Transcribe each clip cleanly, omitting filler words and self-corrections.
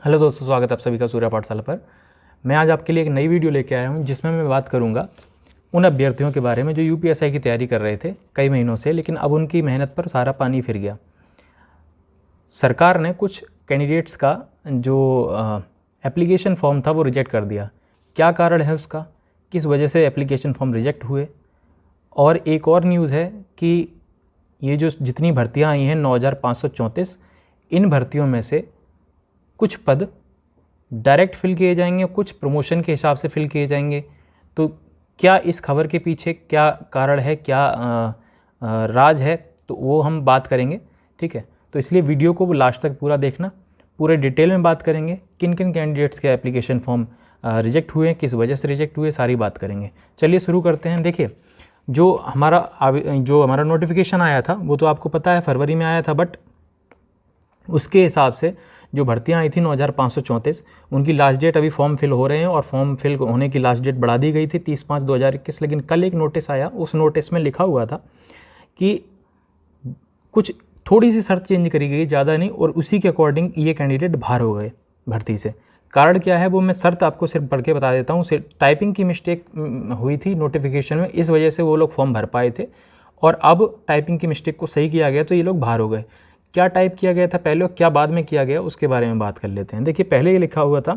Hello दोस्तों, स्वागत है आप सभी का सूर्या पाठशाला पर। मैं आज आपके लिए एक नई वीडियो लेके आया हूं जिसमें मैं बात करूंगा उन अभ्यर्थियों के बारे में जो यूपीएससी की तैयारी कर रहे थे कई महीनों से, लेकिन अब उनकी मेहनत पर सारा पानी फिर गया। सरकार ने कुछ कैंडिडेट्स का जो एप्लीकेशन फॉर्म था वो रिजेक्ट कर दिया। क्या कारण है उसका, किस वजह से एप्लीकेशन फॉर्म रिजेक्ट हुए। और एक और न्यूज़ है कि ये जो जितनी भर्तियाँ आई हैं 9,534, इन भर्तियों में से कुछ पद डायरेक्ट फिल किए जाएंगे, कुछ प्रमोशन के हिसाब से फिल किए जाएंगे। तो क्या इस खबर के पीछे क्या कारण है, क्या राज है, तो वो हम बात करेंगे। ठीक है, तो इसलिए वीडियो को लास्ट तक पूरा देखना, पूरे डिटेल में बात करेंगे किन किन कैंडिडेट्स के एप्लीकेशन फॉर्म रिजेक्ट हुए, किस वजह से रिजेक्ट हुए, सारी बात करेंगे। चलिए शुरू करते हैं। देखिए, जो हमारा नोटिफिकेशन आया था वो तो आपको पता है फरवरी में आया था, बट उसके हिसाब से जो भर्तियां आई थी 9,534, उनकी लास्ट डेट अभी फॉर्म फिल हो रहे हैं और फॉर्म फिल होने की लास्ट डेट बढ़ा दी गई थी 30/5/2021। लेकिन कल एक नोटिस आया, उस नोटिस में लिखा हुआ था कि कुछ थोड़ी सी शर्त चेंज करी गई, ज़्यादा नहीं, और उसी के अकॉर्डिंग ये कैंडिडेट बाहर हो गए भर्ती से। कारण क्या है वो मैं शर्त आपको सिर्फ पढ़ के बता देता हूँ। सिर्फ टाइपिंग की मिस्टेक हुई थी नोटिफिकेशन में, इस वजह से वो लोग फॉर्म भर पाए थे, और अब टाइपिंग की मिस्टेक को सही किया गया तो ये लोग बाहर हो गए। क्या टाइप किया गया था पहले और क्या बाद में किया गया उसके बारे में बात कर लेते हैं। देखिए, पहले ये लिखा हुआ था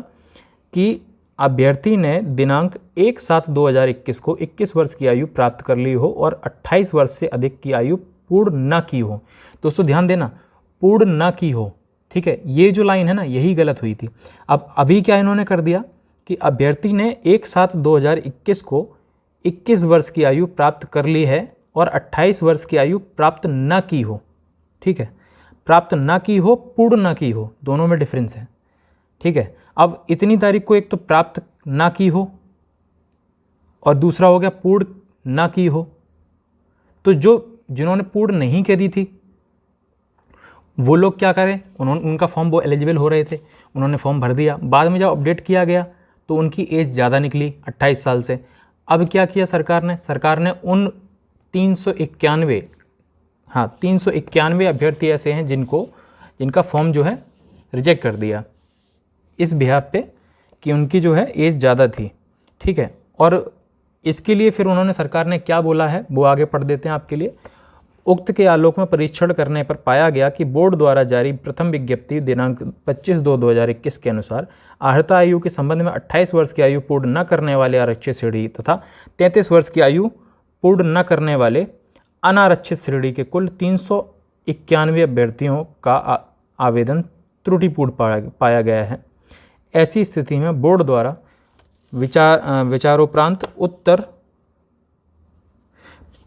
कि अभ्यर्थी ने दिनांक 1/7/2021 को 21 वर्ष की आयु प्राप्त कर ली हो और 28 वर्ष से अधिक की आयु पूर्ण न की हो। दोस्तों ध्यान देना, पूर्ण न की हो। ठीक है, ये जो लाइन है ना, यही गलत हुई थी। अब अभी क्या इन्होंने कर दिया कि अभ्यर्थी ने 1/7/2021 को 21 वर्ष की आयु प्राप्त कर ली है और 28 वर्ष की आयु प्राप्त न की हो। ठीक है, प्राप्त ना की हो, पूर्ण ना की हो, दोनों में डिफरेंस है। ठीक है, अब इतनी तारीख को एक तो प्राप्त ना की हो और दूसरा हो गया पूर्ण ना की हो। तो जिन्होंने पूर्ण नहीं करी थी वो लोग क्या करें, उनका फॉर्म, वो एलिजिबल हो रहे थे, उन्होंने फॉर्म भर दिया। बाद में जब अपडेट किया गया तो उनकी एज ज़्यादा निकली 28 साल से। अब क्या किया सरकार ने उन 391 अभ्यर्थी ऐसे हैं जिनका फॉर्म जो है रिजेक्ट कर दिया, इस बिहाफ पे कि उनकी जो है एज ज़्यादा थी। ठीक है, और इसके लिए फिर उन्होंने, सरकार ने क्या बोला है वो आगे पढ़ देते हैं आपके लिए। उक्त के आलोक में परीक्षण करने पर पाया गया कि बोर्ड द्वारा जारी प्रथम विज्ञप्ति दिनांक 25/2/2021 के अनुसार अर्हता आयु के संबंध में 28 वर्ष की आयु पूर्ण न करने वाले आरक्षित श्रेणी तथा 33 वर्ष की आयु पूर्ण न करने वाले अनारक्षित श्रेणी के कुल 391 अभ्यर्थियों का आवेदन त्रुटिपूर्ण पाया गया है। ऐसी स्थिति में बोर्ड द्वारा विचारोपरांत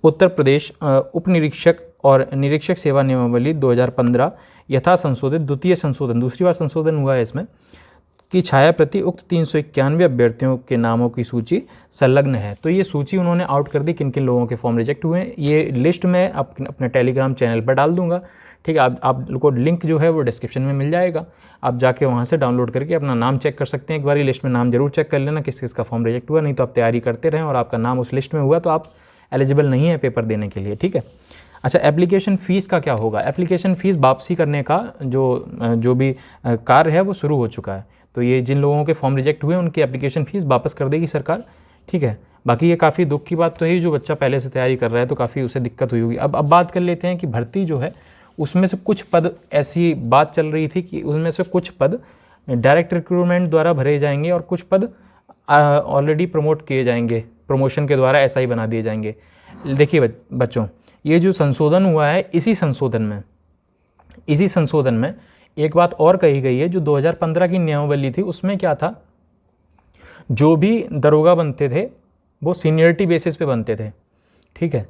उत्तर प्रदेश उप निरीक्षक और निरीक्षक सेवा नियमावली 2015 यथा संशोधित द्वितीय संशोधन, दूसरी बार संशोधन हुआ है इसमें, की छाया प्रति उक्त 391 अभ्यर्थियों के नामों की सूची संलग्न है। तो ये सूची उन्होंने आउट कर दी किन किन लोगों के फॉर्म रिजेक्ट हुए हैं। ये लिस्ट मैं अपने टेलीग्राम चैनल पर डाल दूंगा। ठीक है, आप लोग को लिंक जो है वो डिस्क्रिप्शन में मिल जाएगा, आप जाके वहाँ से डाउनलोड करके अपना नाम चेक कर सकते हैं। एक बार लिस्ट में नाम जरूर चेक कर लेना किस किस का फॉर्म रिजेक्ट हुआ, नहीं तो आप तैयारी करते रहें और आपका नाम उस लिस्ट में हुआ तो आप एलिजिबल नहीं है पेपर देने के लिए। ठीक है, अच्छा, एप्लीकेशन फ़ीस का क्या होगा। एप्लीकेशन फ़ीस वापसी करने का जो भी कार्य है वो शुरू हो चुका है। तो ये जिन लोगों के फॉर्म रिजेक्ट हुए उनकी एप्लीकेशन फ़ीस वापस कर देगी सरकार। ठीक है, बाकी ये काफ़ी दुख की बात तो है, जो बच्चा पहले से तैयारी कर रहा है तो काफ़ी उसे दिक्कत हुई होगी। अब बात कर लेते हैं कि भर्ती जो है उसमें से कुछ पद, ऐसी बात चल रही थी कि उनमें से कुछ पद डायरेक्ट रिक्रूटमेंट द्वारा भरे जाएंगे और कुछ पद ऑलरेडी प्रमोट किए जाएंगे, प्रमोशन के द्वारा ऐसा ही बना दिए जाएंगे। देखिए बच्चों, ये जो संशोधन हुआ है, इसी संशोधन में एक बात और कही गई है। जो 2015 की नियमावली थी उसमें क्या था, जो भी दरोगा बनते थे वो सीनियरिटी बेसिस पे बनते थे। ठीक है,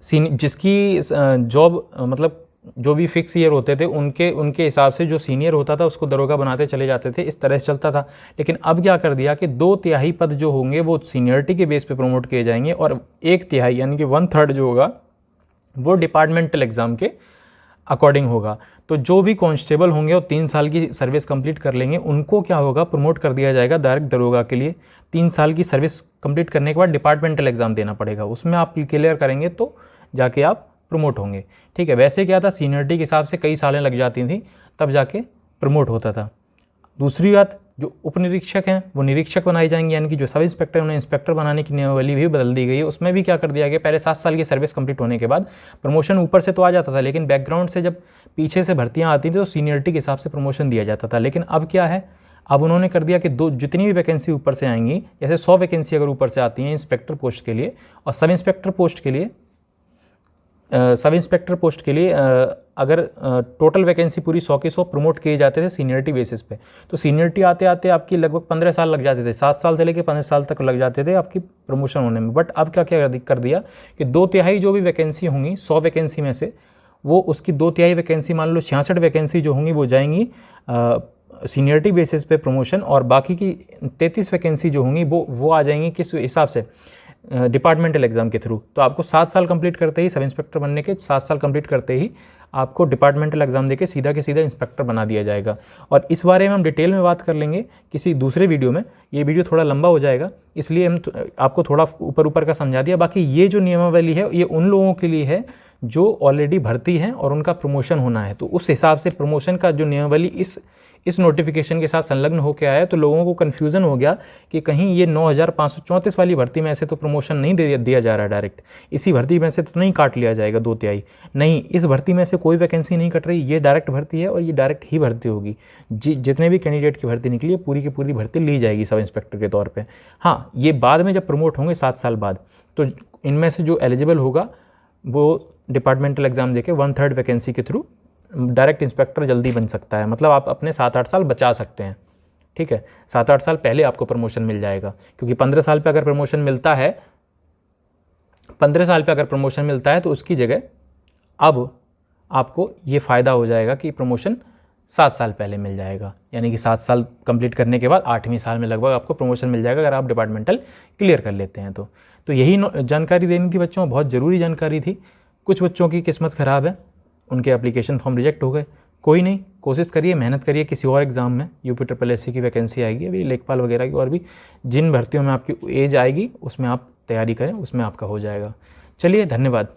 जिसकी जॉब, मतलब जो भी फिक्स ईयर होते थे उनके हिसाब से जो सीनियर होता था उसको दरोगा बनाते चले जाते थे, इस तरह से चलता था। लेकिन अब क्या कर दिया कि 2/3 पद जो होंगे वो सीनियरिटी के बेस पे प्रमोट किए जाएंगे और 1/3 यानी कि 1/3 जो होगा वो डिपार्टमेंटल एग्ज़ाम के अकॉर्डिंग होगा। तो जो भी कांस्टेबल होंगे और 3 साल की सर्विस कंप्लीट कर लेंगे उनको क्या होगा, प्रमोट कर दिया जाएगा डायरेक्ट दरोगा के लिए। 3 साल की सर्विस कंप्लीट करने के बाद डिपार्टमेंटल एग्ज़ाम देना पड़ेगा, उसमें आप क्लियर करेंगे तो जाके आप प्रमोट होंगे। ठीक है, वैसे क्या था, सीनियरिटी के हिसाब से कई सालें लग जाती थी तब जाके प्रमोट होता था। दूसरी बात, जो उप निरीक्षक हैं वो निरीक्षक बनाए जाएंगे, यानी कि जो सब इंस्पेक्टर उन्हें इंस्पेक्टर बनाने की नियमावली भी बदल दी गई है। उसमें भी क्या कर दिया गया, पहले 7 साल की सर्विस कंप्लीट होने के बाद प्रमोशन ऊपर से तो आ जाता था, लेकिन बैकग्राउंड से जब पीछे से भर्तियाँ आती थी तो सीनियरिटी के हिसाब से प्रमोशन दिया जाता था। लेकिन अब क्या है, अब उन्होंने कर दिया कि जितनी भी वैकेंसी ऊपर से आएंगी, जैसे 100 वैकेंसी अगर ऊपर से आती हैं इंस्पेक्टर पोस्ट के लिए और सब इंस्पेक्टर पोस्ट के लिए अगर टोटल वैकेंसी पूरी 100 की 100 प्रमोट किए जाते थे सीनियरिटी बेसिस पे, तो सीनियरिटी आते आते आपकी लगभग 15 साल लग जाते थे, 7 साल से लेकर 15 साल तक लग जाते थे आपकी प्रमोशन होने में। बट अब क्या क्या कर दिया कि 2/3 जो भी वैकेंसी होंगी 100 वैकेंसी में से, वो उसकी 2/3 वैकेंसी, मान लो 66 वैकेंसी जो होंगी वो जाएंगी सीनियरिटी बेसिस पे प्रमोशन, और बाकी की 33 वैकेंसी जो होंगी वो आ जाएंगी किस हिसाब से, डिपार्टमेंटल एग्जाम के थ्रू। तो आपको 7 साल कंप्लीट करते ही, सब इंस्पेक्टर बनने के 7 साल कंप्लीट करते ही आपको डिपार्टमेंटल एग्जाम देके सीधा के सीधा इंस्पेक्टर बना दिया जाएगा। और इस बारे में हम डिटेल में बात कर लेंगे किसी दूसरे वीडियो में, ये वीडियो थोड़ा लंबा हो जाएगा, इसलिए हम आपको थोड़ा ऊपर का समझा दिया। बाकी ये जो नियमावली है ये उन लोगों के लिए है जो ऑलरेडी भर्ती हैं और उनका प्रमोशन होना है, तो उस हिसाब से प्रमोशन का जो नियमावली इस नोटिफिकेशन के साथ संलग्न होकर आया, तो लोगों को कन्फ्यूज़न हो गया कि कहीं ये 9534 वाली भर्ती में ऐसे तो प्रमोशन नहीं दिया जा रहा डायरेक्ट, इसी भर्ती में से तो नहीं काट लिया जाएगा 2/3। नहीं, इस भर्ती में से कोई वैकेंसी नहीं कट रही, ये डायरेक्ट भर्ती है और ये डायरेक्ट ही भर्ती होगी। जितने भी कैंडिडेट की भर्ती निकली है पूरी की पूरी भर्ती ली जाएगी सब इंस्पेक्टर के तौर पर। हाँ, ये बाद में जब प्रमोट होंगे 7 साल बाद, तो इनमें से जो एलिजिबल होगा वो डिपार्टमेंटल एग्जाम देके 1/3 वैकेंसी के थ्रू डायरेक्ट इंस्पेक्टर जल्दी बन सकता है। मतलब आप अपने 7-8 साल बचा सकते हैं, ठीक है। 7-8 साल पहले आपको प्रमोशन मिल जाएगा, क्योंकि 15 साल पे अगर प्रमोशन मिलता है, 15 साल पे अगर प्रमोशन मिलता है तो उसकी जगह अब आपको ये फ़ायदा हो जाएगा कि प्रमोशन 7 साल पहले मिल जाएगा, यानी कि 7 साल कंप्लीट करने के बाद 8वें साल में लगभग आपको प्रमोशन मिल जाएगा अगर आप डिपार्टमेंटल क्लियर कर लेते हैं तो यही जानकारी देनी थी बच्चों, बहुत ज़रूरी जानकारी थी। कुछ बच्चों की किस्मत ख़राब है, उनके एप्लीकेशन फॉर्म रिजेक्ट हो गए, कोई नहीं, कोशिश करिए, मेहनत करिए, किसी और एग्ज़ाम में UPSSC की वैकेंसी आएगी अभी, लेखपाल वगैरह की, और भी जिन भर्तियों में आपकी एज आएगी उसमें आप तैयारी करें, उसमें आपका हो जाएगा। चलिए, धन्यवाद।